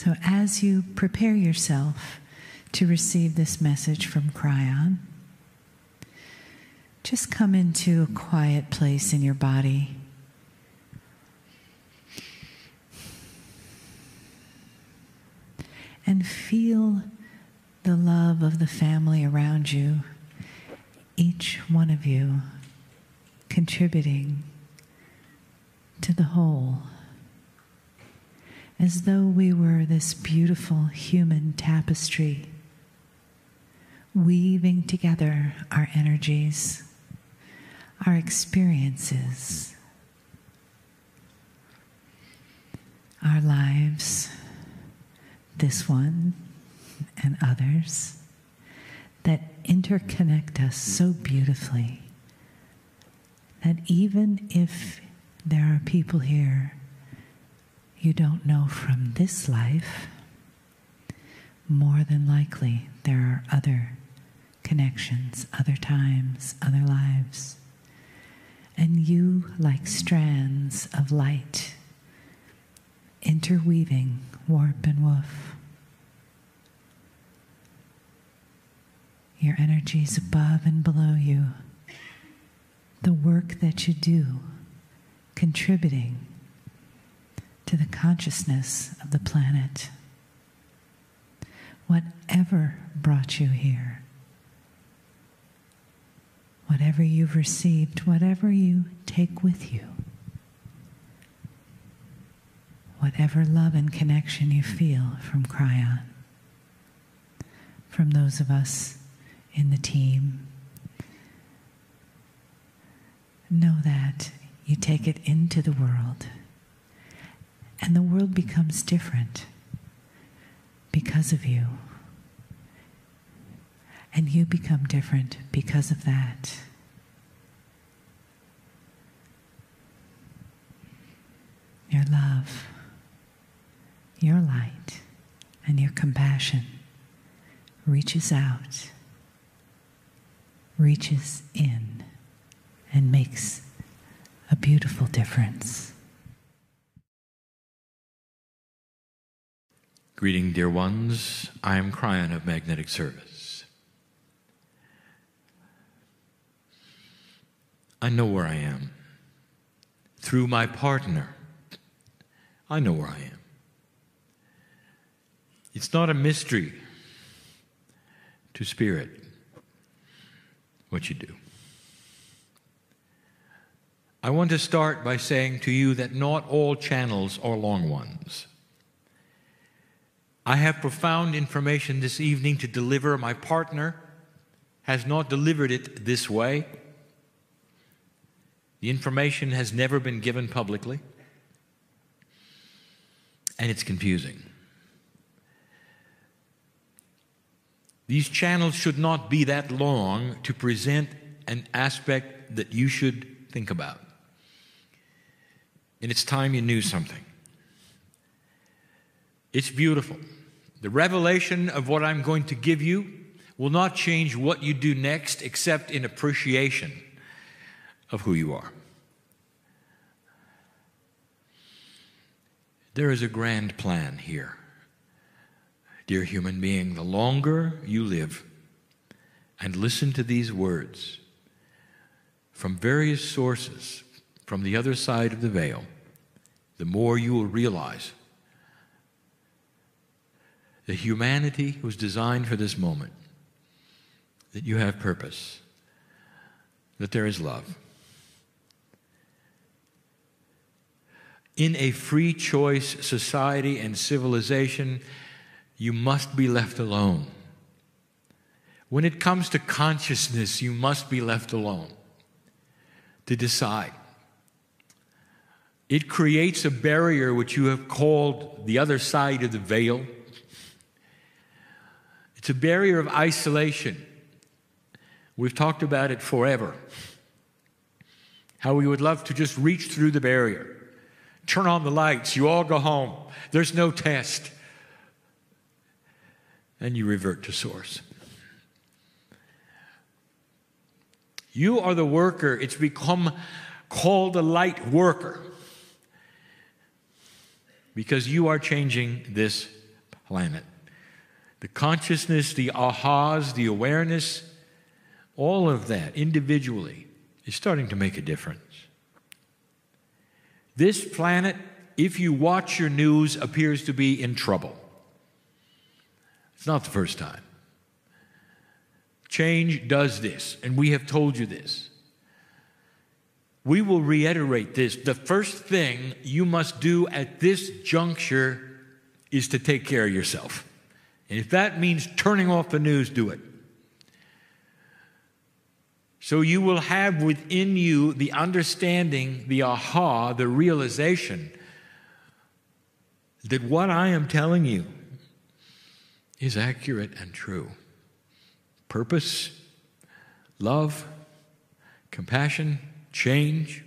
So as you prepare yourself to receive this message from Kryon, just come into a quiet place in your body. And feel the love of the family around you, each one of you contributing to the whole, as though we were this beautiful human tapestry, weaving together our energies, our experiences, our lives, this one and others, that interconnect us so beautifully that even if there are people here you don't know from this life, more than likely there are other connections, other times, other lives. And you, like strands of light, interweaving warp and woof. Your energies above and below you, the work that you do, contributing to the consciousness of the planet. Whatever brought you here, whatever you've received, whatever you take with you, whatever love and connection you feel from Kryon, from those of us in the team, know that you take it into the world, and the world becomes different because of you. And you become different because of that. Your love, your light, and your compassion reaches out, reaches in, and makes a beautiful difference. Greeting, dear ones. I am Kryon of Magnetic Service. I know where I am. Through my partner, I know where I am. It's not a mystery to Spirit what you do. I want to start by saying to you that not all channels are long ones. I have profound information this evening to deliver. My partner has not delivered it this way. The information has never been given publicly, and it's confusing. These channels should not be that long to present an aspect that you should think about. And it's time you knew something. It's beautiful. The revelation of what I'm going to give you will not change what you do next, except in appreciation of who you are. There is a grand plan here, dear human being. The longer you live and listen to these words from various sources from the other side of the veil, the more you will realize that humanity was designed for this moment, that you have purpose, that there is love. In a free choice society and civilization, you must be left alone. When it comes to consciousness, you must be left alone to decide. It creates a barrier which you have called the other side of the veil. It's a barrier of isolation. We've talked about it forever. How we would love to just reach through the barrier. Turn on the lights, you all go home. There's no test. And you revert to source. You are the worker. It's become called a light worker because you are changing this planet. The consciousness, the ahas, the awareness, all of that individually is starting to make a difference. This planet, if you watch your news, appears to be in trouble. It's not the first time. Change does this, and we have told you this. We will reiterate this. The first thing you must do at this juncture is to take care of yourself. And if that means turning off the news, do it. So you will have within you the understanding, the aha, the realization that what I am telling you is accurate and true. Purpose, love, compassion, change.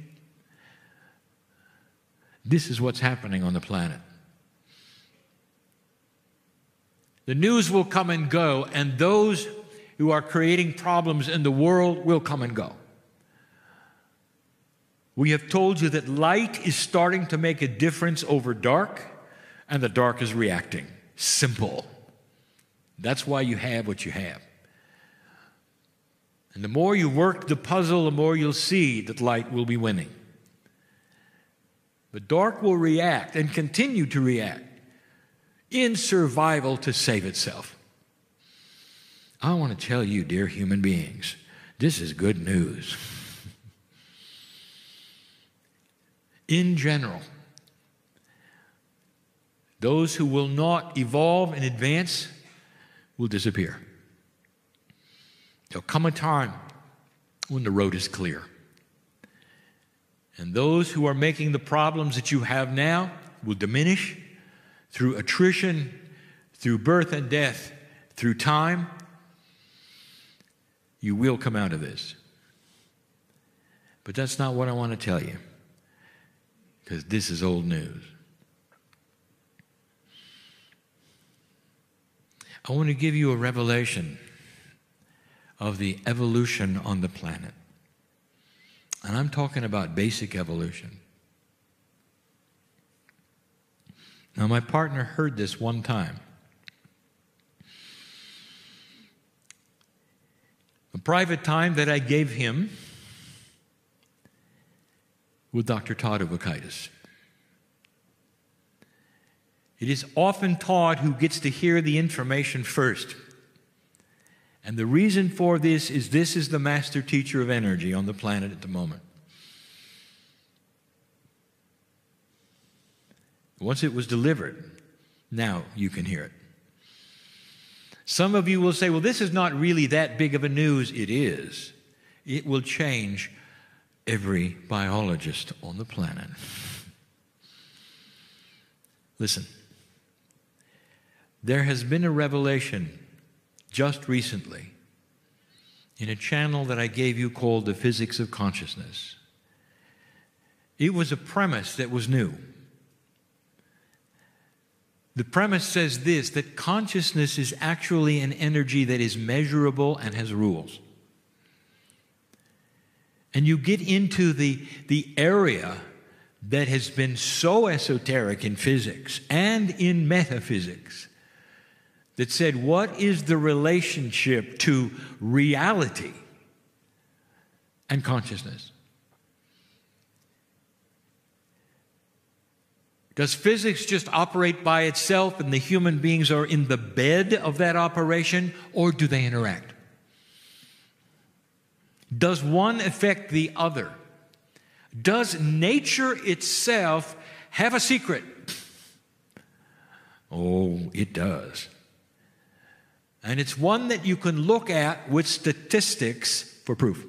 This is what's happening on the planet. The news will come and go, and those who are creating problems in the world will come and go. We have told you that light is starting to make a difference over dark, and the dark is reacting. Simple. That's why you have what you have. And the more you work the puzzle, the more you'll see that light will be winning. The dark will react and continue to react in survival to save itself. I want to tell you, dear human beings, this is good news. In general, those who will not evolve and advance will disappear. There'll come a time when the road is clear. And those who are making the problems that you have now will diminish through attrition, through birth and death, through time. You will come out of this. But that's not what I want to tell you, because this is old news. I want to give you a revelation of the evolution on the planet. And I'm talking about basic evolution. Now, my partner heard this one time. A private time that I gave him with Dr. Todd Uvakaitis. It is often Todd who gets to hear the information first. And the reason for this is the master teacher of energy on the planet at the moment. Once it was delivered, now you can hear it. Some of you will say, well, this is not really that big of a news. It is. It will change every biologist on the planet. Listen, there has been a revelation just recently in a channel that I gave you called The Physics of Consciousness. It was a premise that was new. The premise says this, that consciousness is actually an energy that is measurable and has rules. And you get into the area that has been so esoteric in physics and in metaphysics that said, what is the relationship to reality and consciousness? Does physics just operate by itself and the human beings are in the bed of that operation, or do they interact? Does one affect the other? Does nature itself have a secret? Oh, it does. And it's one that you can look at with statistics for proof.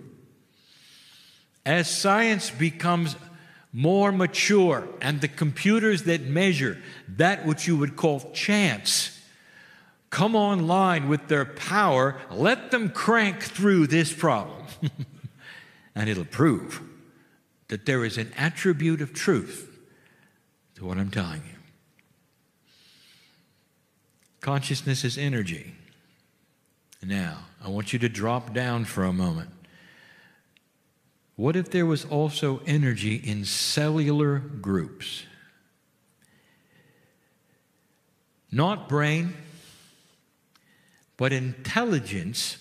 As science becomes more mature and the computers that measure that which you would call chance come online with their power, let them crank through this problem. And it'll prove that there is an attribute of truth to what I'm telling you. Consciousness is energy. Now, I want you to drop down for a moment. What if there was also energy in cellular groups? not brain, but intelligence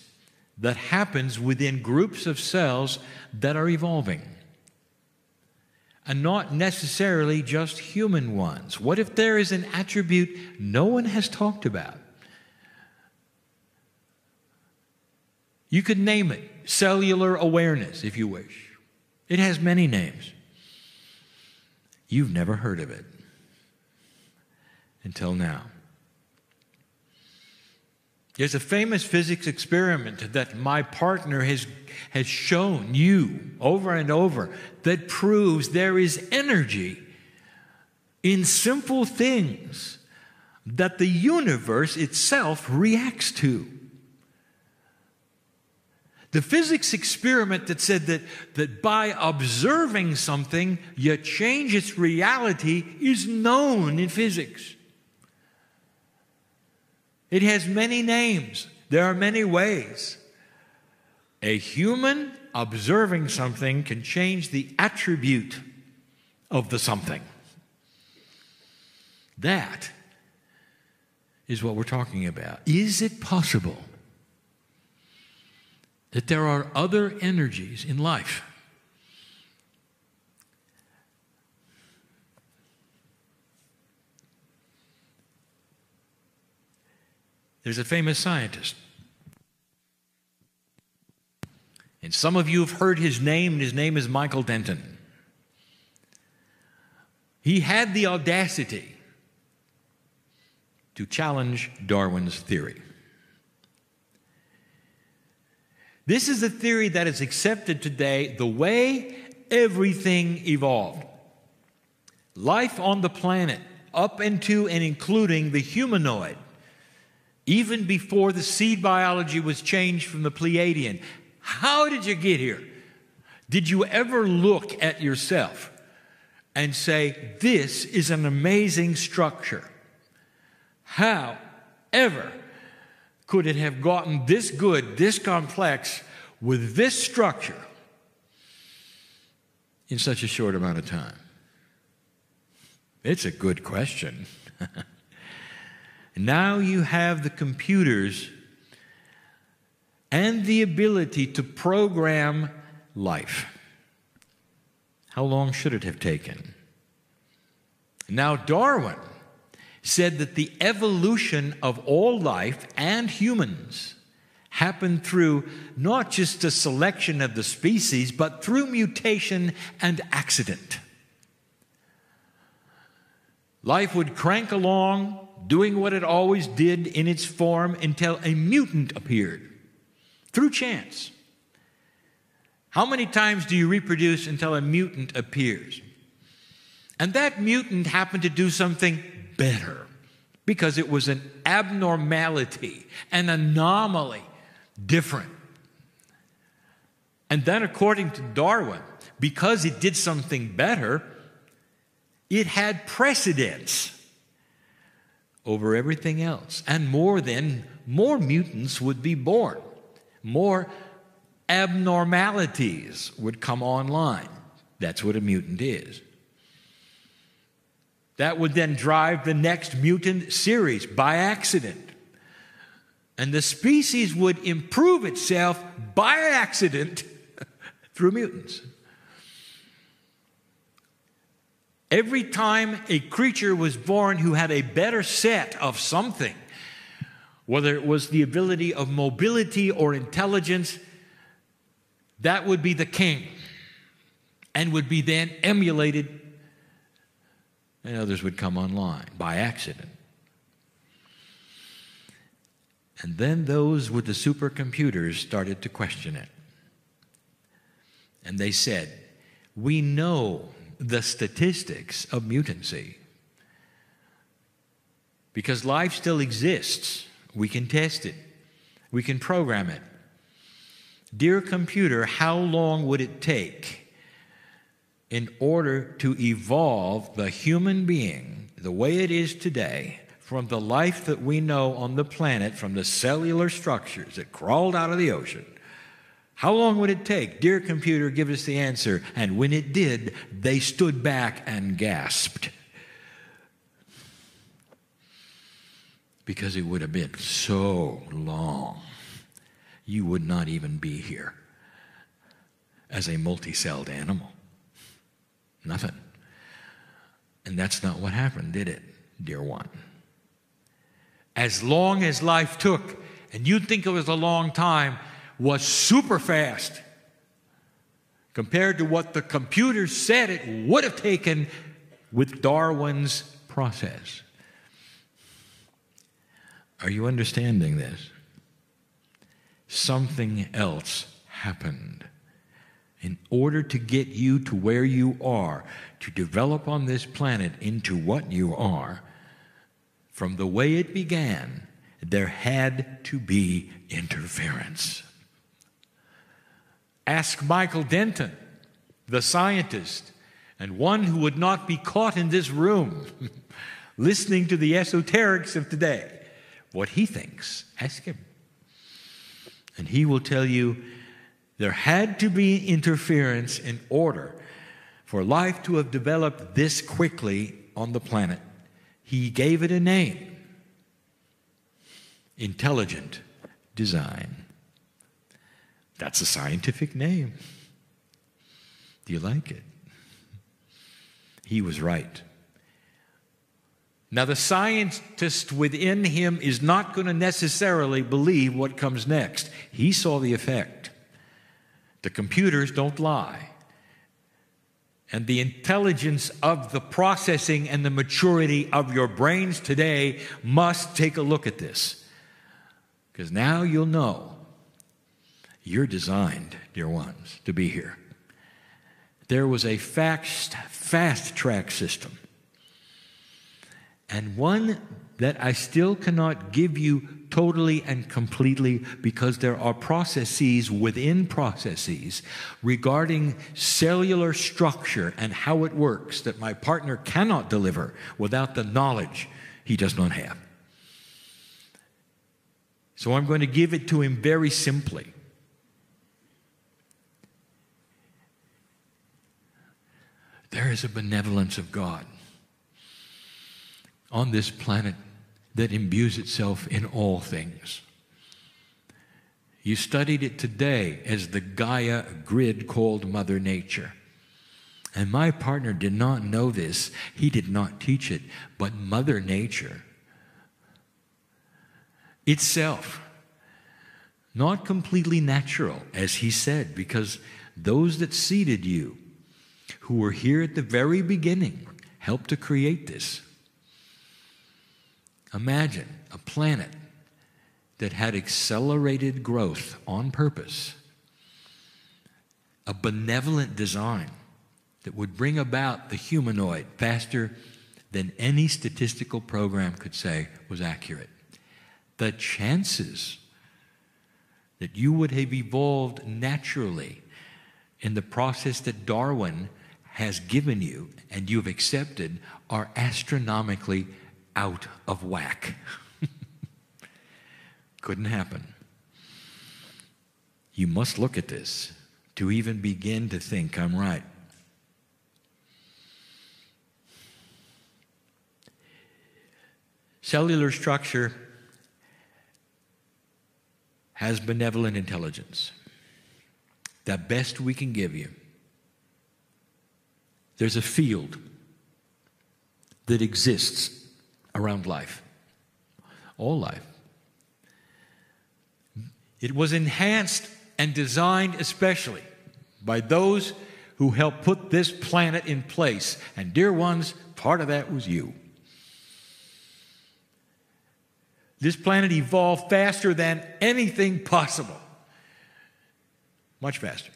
that happens within groups of cells that are evolving. And not necessarily just human ones. What if there is an attribute no one has talked about? You could name it cellular awareness, if you wish. It has many names. You've never heard of it until now. There's a famous physics experiment that my partner has shown you over and over that proves there is energy in simple things that the universe itself reacts to. The physics experiment that said that by observing something you change its reality is known in physics. It has many names. There are many ways. A human observing something can change the attribute of the something. That is what we're talking about. Is it possible that there are other energies in life? There's a famous scientist. And some of you have heard his name, and his name is Michael Denton. He had the audacity to challenge Darwin's theory. This is a theory that is accepted today the way everything evolved. Life on the planet, up into and including the humanoid, even before the seed biology was changed from the Pleiadian. How did you get here? Did you ever look at yourself and say, this is an amazing structure? How ever could it have gotten this good, this complex, with this structure in such a short amount of time? It's a good question. Now you have the computers and the ability to program life. How long should it have taken? Now Darwin said that the evolution of all life and humans happened through not just a selection of the species, but through mutation and accident. Life would crank along, doing what it always did in its form until a mutant appeared through chance. How many times do you reproduce until a mutant appears? And that mutant happened to do something better because it was an abnormality, an anomaly, different. And then according to Darwin, because it did something better, it had precedence over everything else. And more mutants would be born. More abnormalities would come online. That's what a mutant is. That would then drive the next mutant series by accident. And the species would improve itself by accident through mutants. Every time a creature was born who had a better set of something, whether it was the ability of mobility or intelligence, that would be the king and would be then emulated, and others would come online by accident. And then those with the supercomputers started to question it. And they said, we know the statistics of mutancy. Because life still exists. We can test it. We can program it. Dear computer, how long would it take in order to evolve the human being the way it is today from the life that we know on the planet, from the cellular structures that crawled out of the ocean? How long would it take? Dear computer, give us the answer. And when it did, they stood back and gasped. because it would have been so long. You would not even be here as a multi-celled animal. Nothing. And that's not what happened, did it, dear one? As long as life took, and you'd think it was a long time, was super fast compared to what the computer said it would have taken with Darwin's process. Are you understanding this? Something else happened. In order to get you to where you are, to develop on this planet into what you are, from the way it began, there had to be interference. Ask Michael Denton, the scientist, and one who would not be caught in this room listening to the esoterics of today, what he thinks. Ask him. And he will tell you there had to be interference in order for life to have developed this quickly on the planet. He gave it a name: intelligent design. That's a scientific name. Do you like it? He was right. Now, the scientist within him is not going to necessarily believe what comes next. He saw the effect. The computers don't lie. And the intelligence of the processing and the maturity of your brains today must take a look at this. Because now you'll know you're designed, dear ones, to be here. There was a fast track system, and one that I still cannot give you totally and completely, because there are processes within processes regarding cellular structure and how it works that my partner cannot deliver without the knowledge he does not have. So I'm going to give it to him very simply. There is a benevolence of God on this planet that imbues itself in all things. You studied it today as the Gaia grid called Mother Nature. And my partner did not know this. He did not teach it. But Mother Nature itself, not completely natural, as he said, because those that seeded you, who were here at the very beginning, helped to create this. Imagine a planet that had accelerated growth on purpose, a benevolent design that would bring about the humanoid faster than any statistical program could say was accurate. The chances that you would have evolved naturally in the process that Darwin has given you and you've accepted are astronomically out of whack. Couldn't happen. You must look at this to even begin to think I'm right. Cellular structure has benevolent intelligence. The best we can give you. There's a field that exists around life, all life. It was enhanced and designed especially by those who helped put this planet in place. And dear ones, part of that was you. This planet evolved faster than anything possible. Much faster.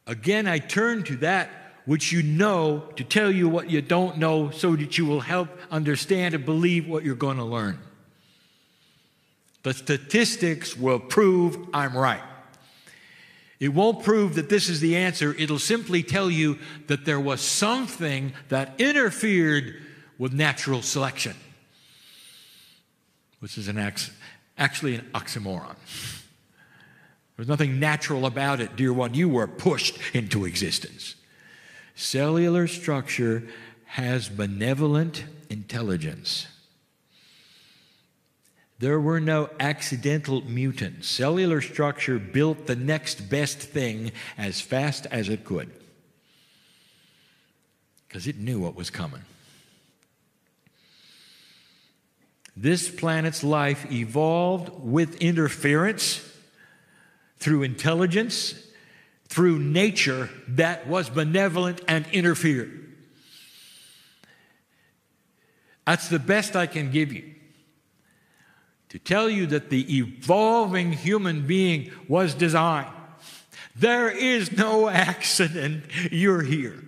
Again, I turn to that which you know to tell you what you don't know so that you will help understand and believe what you're going to learn. The statistics will prove I'm right. It won't prove that this is the answer. It'll simply tell you that there was something that interfered with natural selection, which is actually an oxymoron. There's nothing natural about it, dear one. You were pushed into existence. Cellular structure has benevolent intelligence. There were no accidental mutants. Cellular structure built the next best thing as fast as it could, because it knew what was coming. This planet's life evolved with interference, through intelligence, through nature that was benevolent and interfered. That's the best I can give you, to tell you that the evolving human being was designed. There is no accident. You're here.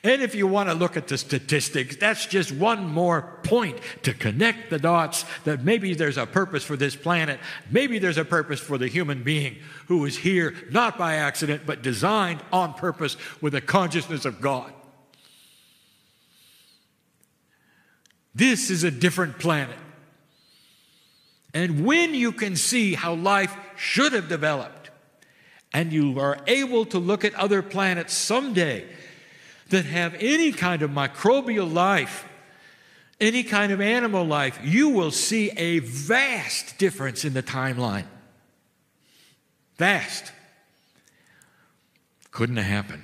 And if you want to look at the statistics, that's just one more point to connect the dots that maybe there's a purpose for this planet. Maybe there's a purpose for the human being who is here, not by accident, but designed on purpose with a consciousness of God. This is a different planet. And when you can see how life should have developed, and you are able to look at other planets someday that have any kind of microbial life, any kind of animal life, you will see a vast difference in the timeline. Vast. Couldn't have happened.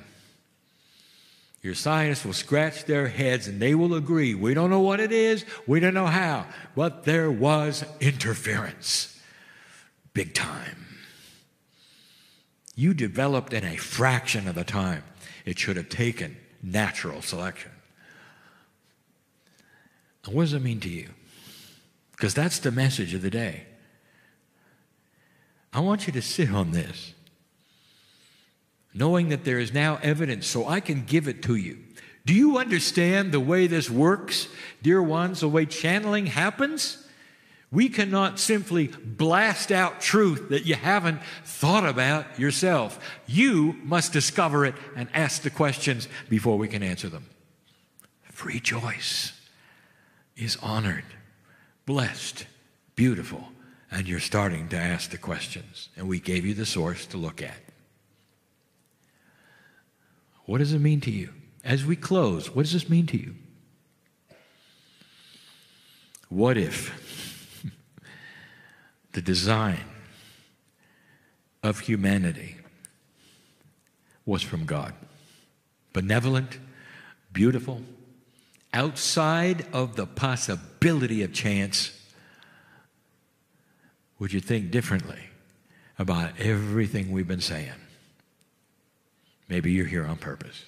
Your scientists will scratch their heads and they will agree. We don't know what it is. We don't know how. But there was interference. Big time. You developed in a fraction of the time it should have taken natural selection. And what does it mean to you? Because that's the message of the day. I want you to sit on this, knowing that there is now evidence so I can give it to you. Do you understand the way this works, dear ones, the way channeling happens? We cannot simply blast out truth that you haven't thought about yourself. You must discover it and ask the questions before we can answer them. Free choice is honored, blessed, beautiful, and you're starting to ask the questions. And we gave you the source to look at. What does it mean to you? As we close, what does this mean to you? What if the design of humanity was from God? Benevolent, beautiful, outside of the possibility of chance. Would you think differently about everything we've been saying? Maybe you're here on purpose.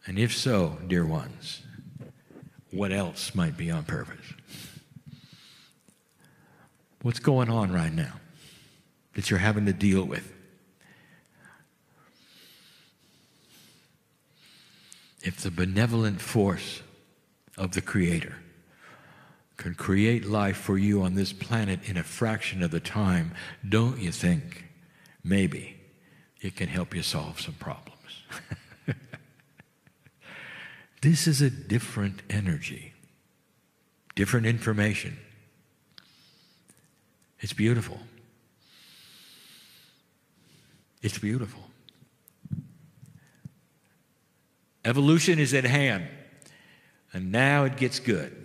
And if so, dear ones, what else might be on purpose? What's going on right now that you're having to deal with? If the benevolent force of the Creator can create life for you on this planet in a fraction of the time, don't you think maybe it can help you solve some problems? This is a different energy, different information. It's beautiful. It's beautiful. Evolution is at hand, and now it gets good.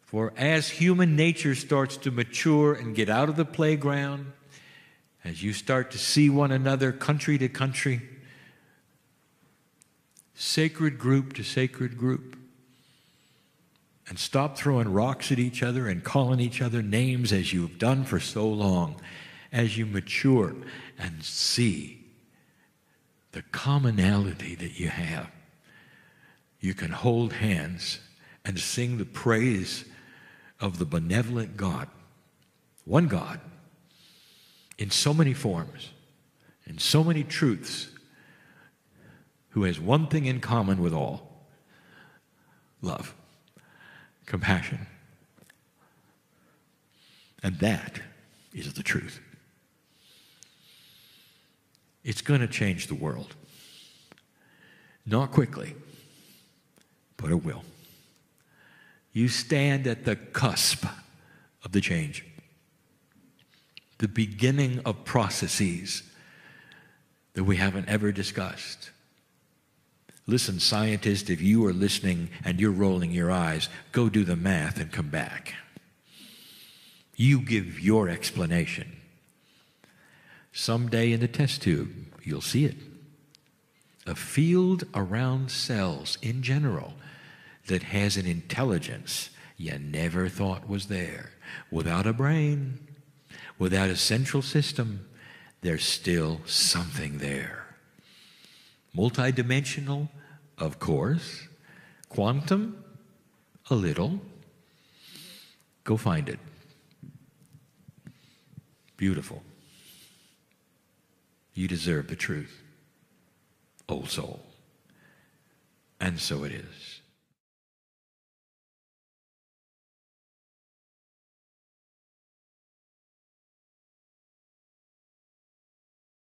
For as human nature starts to mature and get out of the playground, as you start to see one another country to country, sacred group to sacred group, and stop throwing rocks at each other and calling each other names as you've done for so long, as you mature and see the commonality that you have, you can hold hands and sing the praise of the benevolent God, one God, in so many forms, in so many truths, who has one thing in common with all: love, compassion. And that is the truth. It's going to change the world. Not quickly, but it will. You stand at the cusp of the change, the beginning of processes that we haven't ever discussed. Listen, scientists, if you are listening and you're rolling your eyes, go do the math and come back. You give your explanation. Someday in the test tube, you'll see it. A field around cells in general that has an intelligence you never thought was there. Without a brain, without a central system, there's still something there. Multidimensional, of course. Quantum, a little. Go find it. Beautiful. You deserve the truth, old soul. And so it is.